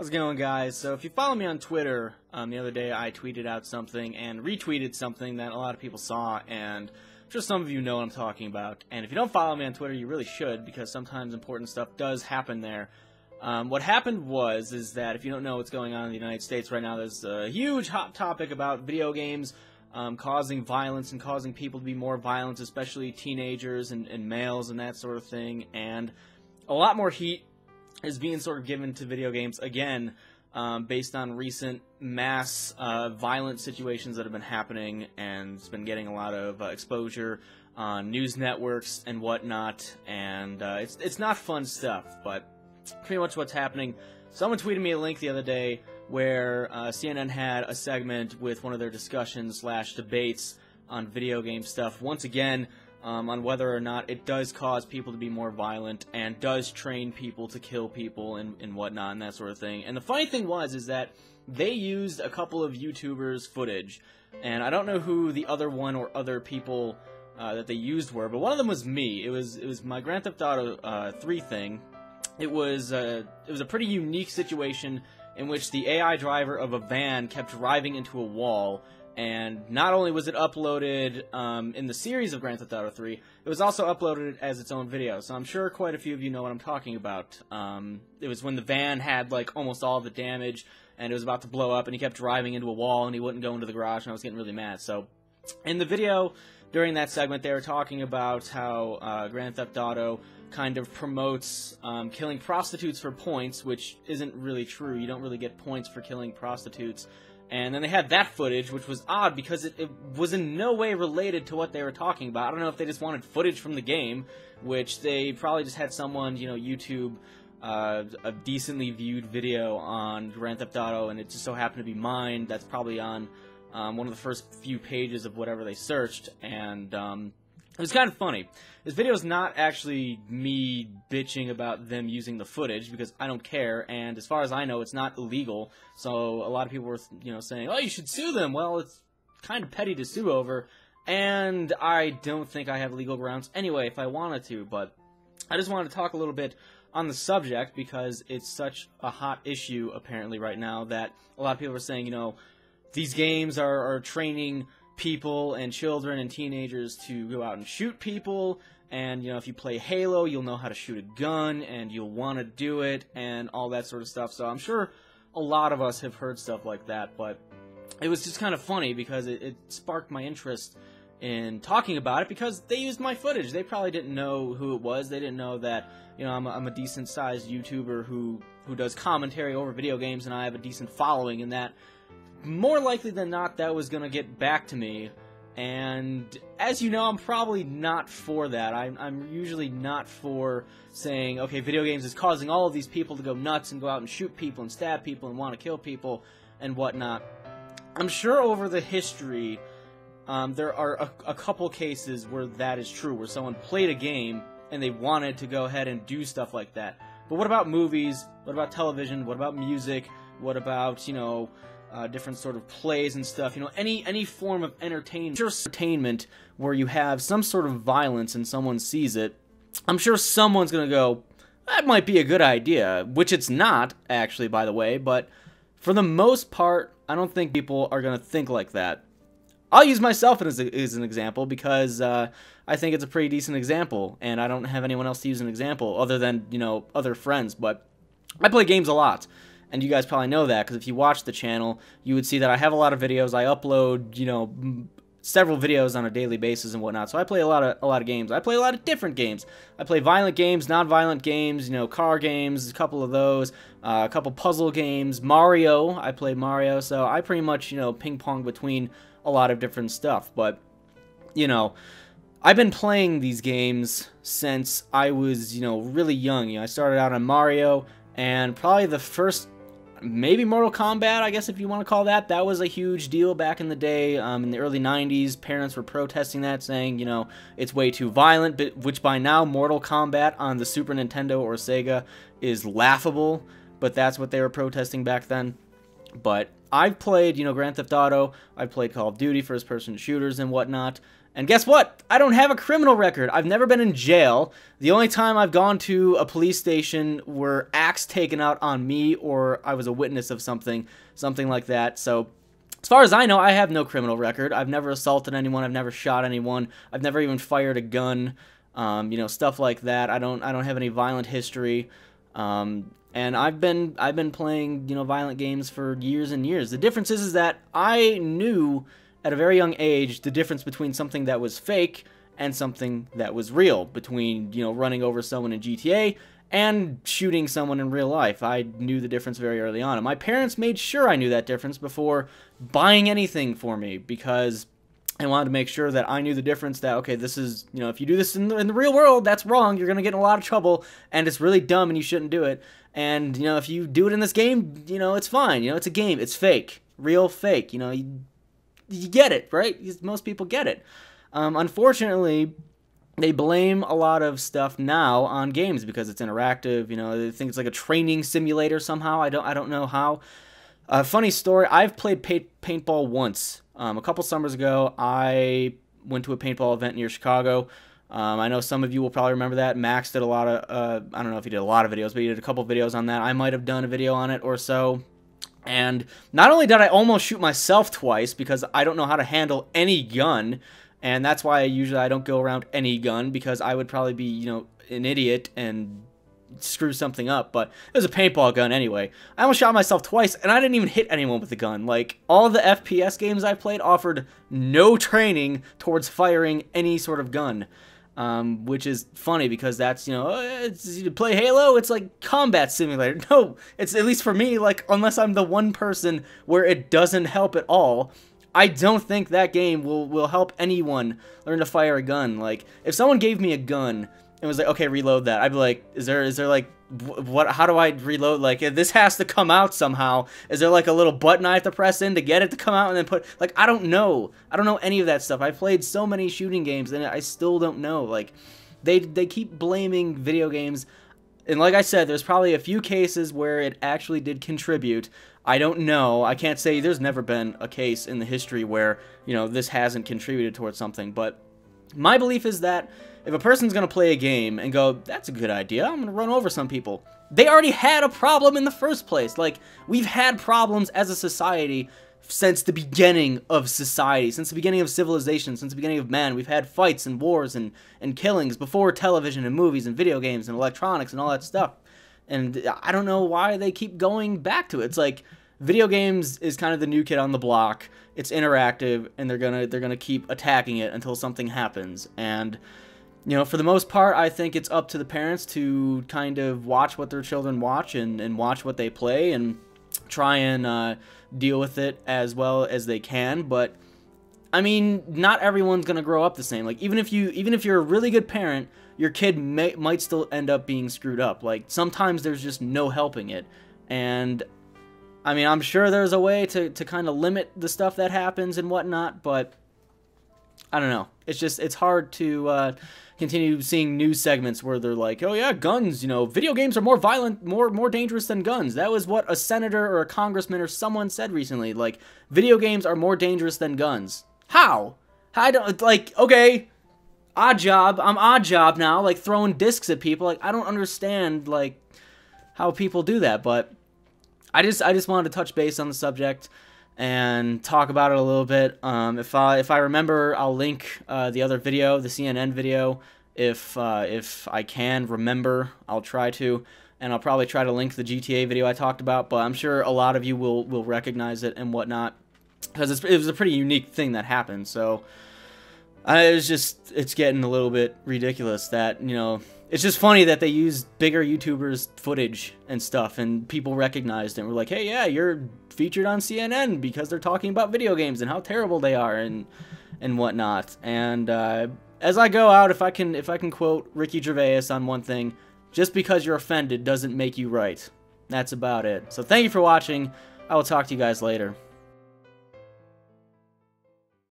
How's it going, guys? So if you follow me on Twitter, the other day I tweeted out something and retweeted something that a lot of people saw, and I'm sure some of you know what I'm talking about. And if you don't follow me on Twitter, you really should, because sometimes important stuff does happen there. What happened is that if you don't know what's going on in the United States right now, there's a huge hot topic about video games causing violence and causing people to be more violent, especially teenagers and males and that sort of thing. And a lot more heat is being sort of given to video games again, based on recent mass violent situations that have been happening, and it's been getting a lot of exposure on news networks and whatnot. And it's not fun stuff, but pretty much what's happening. Someone tweeted me a link the other day where CNN had a segment with one of their discussions / debates on video game stuff. Once again, on whether or not it does cause people to be more violent and does train people to kill people and whatnot and that sort of thing. And the funny thing is that they used a couple of YouTubers' footage, and I don't know who the other one or other people that they used were, but one of them was me. It was my Grand Theft Auto 3 thing. It was a pretty unique situation in which the AI driver of a van kept driving into a wall. And not only was it uploaded in the series of Grand Theft Auto 3, it was also uploaded as its own video. So I'm sure quite a few of you know what I'm talking about. It was when the van had like almost all the damage, and it was about to blow up, and he kept driving into a wall, and he wouldn't go into the garage, and I was getting really mad. So in the video, during that segment, they were talking about how Grand Theft Auto kind of promotes killing prostitutes for points, which isn't really true. You don't really get points for killing prostitutes. And then they had that footage, which was odd because it was in no way related to what they were talking about. I don't know if they just wanted footage from the game, which they probably just had someone, YouTube a decently viewed video on Grand Theft Auto, and it just so happened to be mine. That's probably on one of the first few pages of whatever they searched, and it was kind of funny. This video is not actually me bitching about them using the footage, because I don't care, and as far as I know, it's not illegal. So a lot of people were, saying, oh, you should sue them. Well, it's kind of petty to sue over, and I don't think I have legal grounds anyway if I wanted to, but I just wanted to talk a little bit on the subject because it's such a hot issue apparently right now that a lot of people are saying, these games are training people and children and teenagers to go out and shoot people, and if you play Halo, you'll know how to shoot a gun and you'll want to do it and all that sort of stuff. So I'm sure a lot of us have heard stuff like that, but it was just kind of funny because it sparked my interest in talking about it, because they used my footage. They probably didn't know who it was. They didn't know that I'm a decent sized YouTuber who does commentary over video games, and I have a decent following, and that more likely than not, that was going to get back to me. And as you know, I'm probably not for that. I'm usually not for saying, okay, video games is causing all of these people to go nuts and go out and shoot people and stab people and want to kill people and whatnot. I'm sure over the history, there are a couple cases where that is true, where someone played a game and they wanted to go ahead and do stuff like that. But what about movies? What about television? What about music? What about, different sort of plays and stuff, any form of entertainment where you have some sort of violence and someone sees it, I'm sure someone's going to go, that might be a good idea, which it's not, actually, by the way, but for the most part, I don't think people are going to think like that. I'll use myself as an example because I think it's a pretty decent example, and I don't have anyone else to use an example other than, other friends, but I play games a lot. And you guys probably know that, because if you watch the channel, you would see that I have a lot of videos. I upload, several videos on a daily basis and whatnot. So I play a lot of games. I play a lot of different games. I play violent games, non-violent games, car games, a couple of those, a couple puzzle games, Mario. I play Mario, so I pretty much, ping-pong between a lot of different stuff. But, I've been playing these games since I was, really young. I started out on Mario, and probably the first, maybe Mortal Kombat, I guess if you want to call that. That was a huge deal back in the day. In the early 90s, parents were protesting that, saying, it's way too violent, but which by now Mortal Kombat on the Super Nintendo or Sega is laughable, but that's what they were protesting back then. But I've played, Grand Theft Auto, I've played Call of Duty, first-person shooters and whatnot, and guess what? I don't have a criminal record. I've never been in jail. The only time I've gone to a police station were acts taken out on me, or I was a witness of something like that. So, as far as I know, I have no criminal record. I've never assaulted anyone. I've never shot anyone. I've never even fired a gun. Stuff like that. I don't have any violent history. And I've been playing, violent games for years and years. The difference is that I knew at a very young age the difference between something that was fake and something that was real, between, running over someone in GTA and shooting someone in real life. I knew the difference very early on. And my parents made sure I knew that difference before buying anything for me, because I wanted to make sure that I knew the difference, that, okay, this is, if you do this in the real world, that's wrong. You're going to get in a lot of trouble, and it's really dumb, and you shouldn't do it. And, if you do it in this game, it's fine. It's a game. It's fake. Real fake. You get it, right? Most people get it. Unfortunately, they blame a lot of stuff now on games because it's interactive. They think it's like a training simulator somehow. I don't know how. Funny story, I've played paintball once. A couple summers ago, I went to a paintball event near Chicago. I know some of you will probably remember that. Max did a lot of, I don't know if he did a lot of videos, but he did a couple videos on that. I might have done a video on it or so. And not only did I almost shoot myself twice, because I don't know how to handle any gun, and that's why I don't go around any gun, because I would probably be, an idiot and screw something up. But it was a paintball gun anyway. I almost shot myself twice, and I didn't even hit anyone with the gun. Like, all the FPS games I played offered no training towards firing any sort of gun. Which is funny, because that's, you play Halo, it's like combat simulator. No, it's, at least for me, like, unless I'm the one person where it doesn't help at all, I don't think that game will help anyone learn to fire a gun. Like, if someone gave me a gun and was like, okay, reload that, I'd be like, is there like, what, how do I reload? Like, this has to come out somehow. Is there like a little button I have to press in to get it to come out and then put, like, I don't know any of that stuff. I've played so many shooting games and I still don't know. Like, they keep blaming video games, and like I said, there's probably a few cases where it actually did contribute. I don't know. I can't say there's never been a case in the history where, this hasn't contributed towards something, but my belief is that if a person's going to play a game and go, that's a good idea, I'm going to run over some people, they already had a problem in the first place. Like, we've had problems as a society since the beginning of society, since the beginning of civilization, since the beginning of man. We've had fights and wars and killings before television and movies and video games and electronics and all that stuff. And I don't know why they keep going back to it. It's like, video games is kind of the new kid on the block. It's interactive, and they're gonna keep attacking it until something happens. And for the most part, I think it's up to the parents to kind of watch what their children watch and watch what they play and try and deal with it as well as they can. But I mean, not everyone's gonna grow up the same. Like, even if you're a really good parent, your kid might still end up being screwed up. Like, sometimes there's just no helping it. And I mean, I'm sure there's a way to kind of limit the stuff that happens and whatnot, but I don't know. It's hard to continue seeing news segments where they're like, oh yeah, guns, video games are more violent, more dangerous than guns. That was what a senator or a congressman or someone said recently. Like, video games are more dangerous than guns. How? I don't, like, okay, odd job. I'm odd job now, like, throwing discs at people. Like, I don't understand, like, how people do that, but I just wanted to touch base on the subject and talk about it a little bit. If I remember, I'll link the other video, the CNN video. If I can remember, I'll try to, and I'll probably try to link the GTA video I talked about. But I'm sure a lot of you will recognize it and whatnot, because it was a pretty unique thing that happened. So it's getting a little bit ridiculous that, it's just funny that they use bigger YouTubers' footage and stuff, and people recognized it and were like, hey, yeah, you're featured on CNN because they're talking about video games and how terrible they are and whatnot. And as I go out, if I can quote Ricky Gervais on one thing, just because you're offended doesn't make you right. That's about it. So thank you for watching. I will talk to you guys later.